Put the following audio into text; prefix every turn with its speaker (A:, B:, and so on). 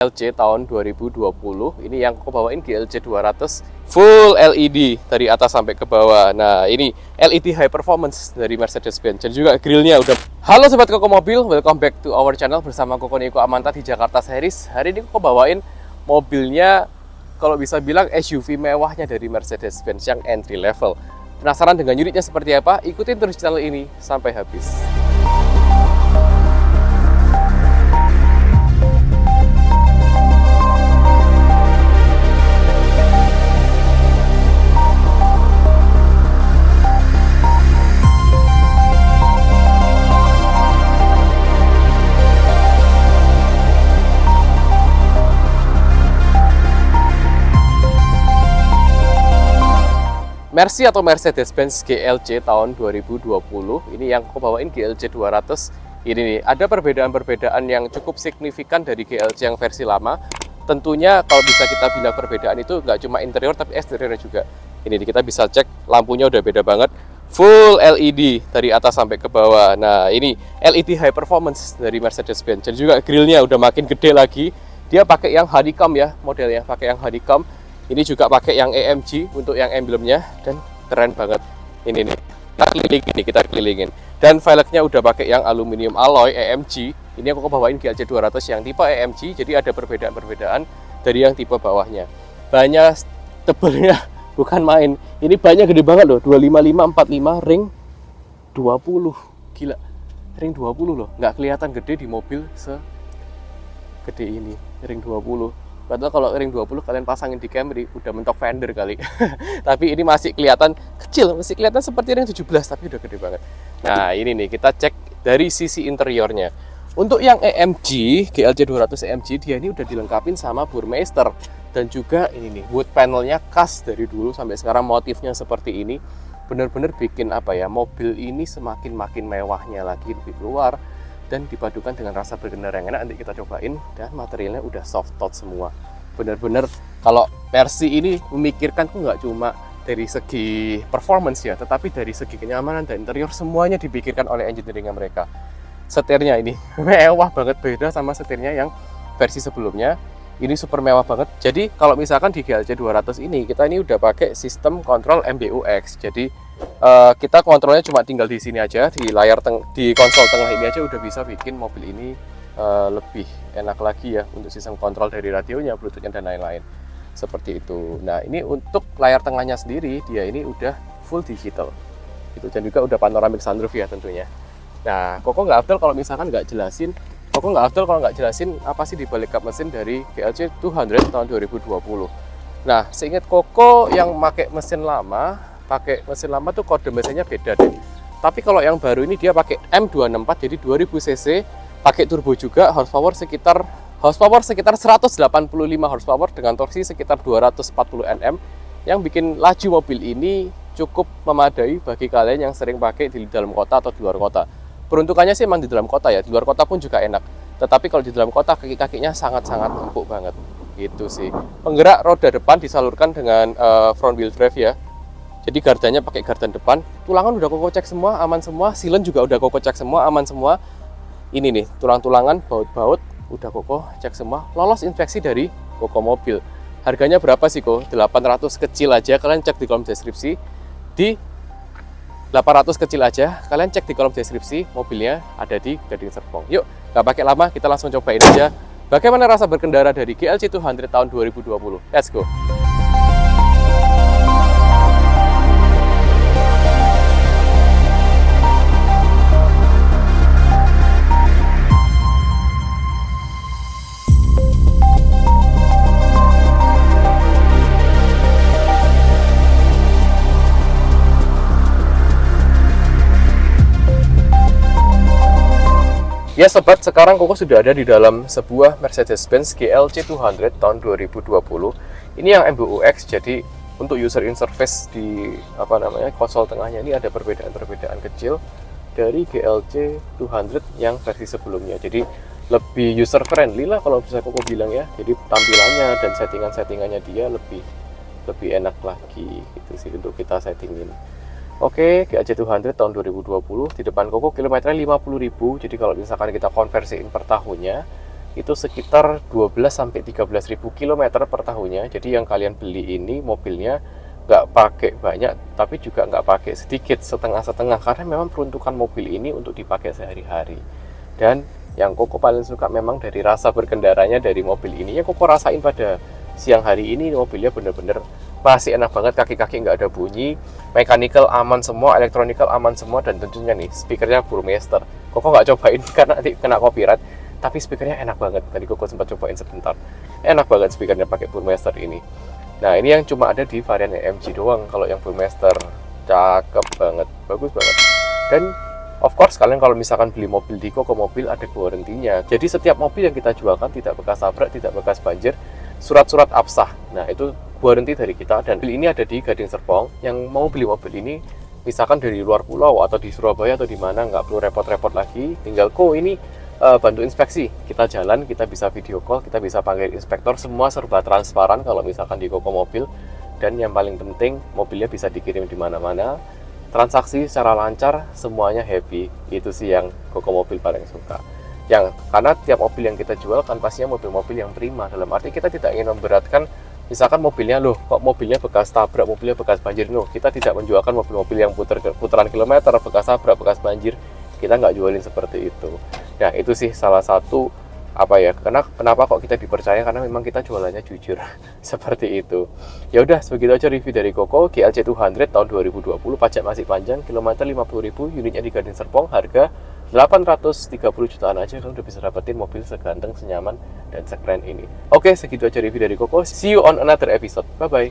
A: GLC tahun 2020. Ini yang aku bawain GLC 200 full LED dari atas sampai ke bawah. Nah, ini LED high performance dari Mercedes-Benz. Dan juga grillnya udah. Halo sobat Koko Mobil, welcome back to our channel bersama Koko Niko Amanta di Jakarta Series. Hari ini Koko bawain mobilnya, kalau bisa bilang SUV mewahnya dari Mercedes-Benz yang entry level. Penasaran dengan unitnya seperti apa? Ikutin terus channel ini sampai habis. Mercy atau Mercedes-Benz GLC tahun 2020. Ini yang aku bawain GLC 200. Ini nih, ada perbedaan-perbedaan yang cukup signifikan dari GLC yang versi lama. Tentunya kalau bisa kita bilang perbedaan itu nggak cuma interior tapi eksteriornya juga. Ini nih, kita bisa cek lampunya udah beda banget. Full LED dari atas sampai ke bawah. Nah, ini LED high performance dari Mercedes-Benz. Dan juga grillnya udah makin gede lagi. Dia pakai yang honeycomb ya, modelnya pakai yang honeycomb. Ini juga pakai yang AMG untuk yang emblemnya dan keren banget. Ini nih, kita kelilingin. Dan velgnya udah pakai yang aluminium alloy AMG. Ini aku bawain GLC 200 yang tipe AMG, jadi ada perbedaan-perbedaan dari yang tipe bawahnya. Bannya tebelnya bukan main. Ini bannya gede banget loh, 255/45 ring 20. Gila. Ring 20 loh, nggak kelihatan gede di mobil segede ini, ring 20. Padahal kalau ring 20 kalian pasangin di Camry udah mentok fender kali. Tapi ini masih kelihatan kecil, masih kelihatan seperti ring 17 tapi udah gede banget. Nah, ini nih kita cek dari sisi interiornya. Untuk yang AMG, GLC 200 AMG, dia ini udah dilengkapin sama Burmeister. Dan juga ini nih, wood panelnya khas dari dulu sampai sekarang, motifnya seperti ini. Bener-bener bikin apa ya, mobil ini semakin mewahnya lagi, lebih keluar. Dan dipadukan dengan rasa berkendara yang enak. Nanti kita cobain, dan materialnya udah soft touch semua. Bener-bener kalau Mercy ini memikirkan tuh nggak cuma dari segi performance ya, tetapi dari segi kenyamanan dan interior semuanya dipikirkan oleh engineeringnya mereka. Setirnya ini mewah banget, beda sama setirnya yang versi sebelumnya. Ini super mewah banget. Jadi kalau misalkan di GLC 200 ini kita ini udah pakai sistem kontrol MBUX. Jadi kita kontrolnya cuma tinggal di sini aja, di layar di konsol tengah ini aja udah bisa bikin mobil ini lebih enak lagi ya untuk sistem kontrol dari radionya, bluetoothnya dan lain-lain. Seperti itu. Nah, ini untuk layar tengahnya sendiri dia ini udah full digital. Gitu, dan juga udah panoramic sunroof ya tentunya. Nah, Koko nggak afdal kalau misalkan nggak jelasin apa sih dibalik kap mesin dari GLC 200 tahun 2020. Nah, seingat Koko yang pakai mesin lama tuh kode mesinnya beda deh. Tapi kalau yang baru ini dia pakai M264 jadi 2000 cc, pakai turbo juga, horsepower sekitar 185 horsepower dengan torsi sekitar 240 Nm, yang bikin laju mobil ini cukup memadai bagi kalian yang sering pakai di dalam kota atau di luar kota. Peruntukannya sih emang di dalam kota ya, di luar kota pun juga enak. Tetapi kalau di dalam kota kaki-kakinya sangat-sangat empuk banget. Gitu sih. Penggerak roda depan disalurkan dengan front wheel drive ya. Jadi gardanya pakai gardan depan. Tulangan udah Koko cek semua, aman semua. Silen juga udah Koko cek semua, aman semua. Ini nih, tulang-tulangan, baut-baut udah Koko cek semua. Lolos inspeksi dari Koko Mobil. Harganya berapa sih Kok? 800 kecil aja. Kalian cek di kolom deskripsi. Di 800 kecil aja, kalian cek di kolom deskripsi, mobilnya ada di Gading Serpong. Yuk, nggak pakai lama, kita langsung cobain aja bagaimana rasa berkendara dari GLC 200 tahun 2020. Let's go! Ya sobat, sekarang Koko sudah ada di dalam sebuah Mercedes-Benz GLC 200 tahun 2020. Ini yang MBUX, jadi untuk user interface di konsol tengahnya ini ada perbedaan-perbedaan kecil dari GLC 200 yang versi sebelumnya. Jadi lebih user friendly lah kalau bisa Koko bilang ya. Jadi tampilannya dan settingan-settingannya dia lebih enak lagi gitu sih untuk kita settingin. Oke, GLC 200 tahun 2020, di depan Koko kilometernya 50.000. Jadi kalau misalkan kita konversiin per tahunnya, itu sekitar 12-13 ribu kilometer per tahunnya. Jadi yang kalian beli ini mobilnya nggak pakai banyak, tapi juga nggak pakai sedikit, setengah-setengah, karena memang peruntukan mobil ini untuk dipakai sehari-hari. Dan yang Koko paling suka memang dari rasa berkendaranya dari mobil ini. Yang Koko rasain pada siang hari ini, mobilnya bener-bener masih enak banget, kaki-kaki nggak ada bunyi, mechanical aman semua, elektronikal aman semua, dan tentunya nih speakernya Burmester. Koko nggak cobain karena nanti kena copyright, tapi speakernya enak banget. Tadi Koko sempat cobain sebentar, enak banget speakernya pakai Burmester ini. Nah ini yang cuma ada di varian AMG doang. Kalau yang Burmester cakep banget, bagus banget. Dan of course kalian kalau misalkan beli mobil di Koko Mobil ada warrantinya. Jadi setiap mobil yang kita jualkan tidak bekas tabrak, tidak bekas banjir, surat-surat absah. Nah itu warranty dari kita. Dan mobil ini ada di Gading Serpong. Yang mau beli mobil ini misalkan dari luar pulau atau di Surabaya atau di mana, nggak perlu repot-repot lagi, tinggal ini bantu inspeksi. Kita jalan, kita bisa video call, kita bisa panggil inspektor, semua serba transparan kalau misalkan di Koko Mobil. Dan yang paling penting, mobilnya bisa dikirim di mana-mana, transaksi secara lancar, semuanya happy. Itu sih yang Koko Mobil paling suka. Karena tiap mobil yang kita jual kan pastinya mobil-mobil yang prima. Dalam arti kita tidak ingin memberatkan, misalkan mobilnya kok mobilnya bekas tabrak, mobilnya bekas banjir. Kita tidak menjualkan mobil-mobil yang putaran kilometer, bekas tabrak, bekas banjir. Kita nggak jualin seperti itu. Nah itu sih salah satu kenapa kok kita dipercaya, karena memang kita jualannya jujur. Seperti itu. Ya udah, sebegitu aja review dari Koko GLC 200 tahun 2020. Pajak masih panjang, kilometer 50.000, unitnya di Gading Serpong, harga 830 jutaan aja kamu udah bisa dapetin mobil seganteng, senyaman, dan sekeren ini. Oke, segitu aja review dari Koko. See you on another episode. Bye bye.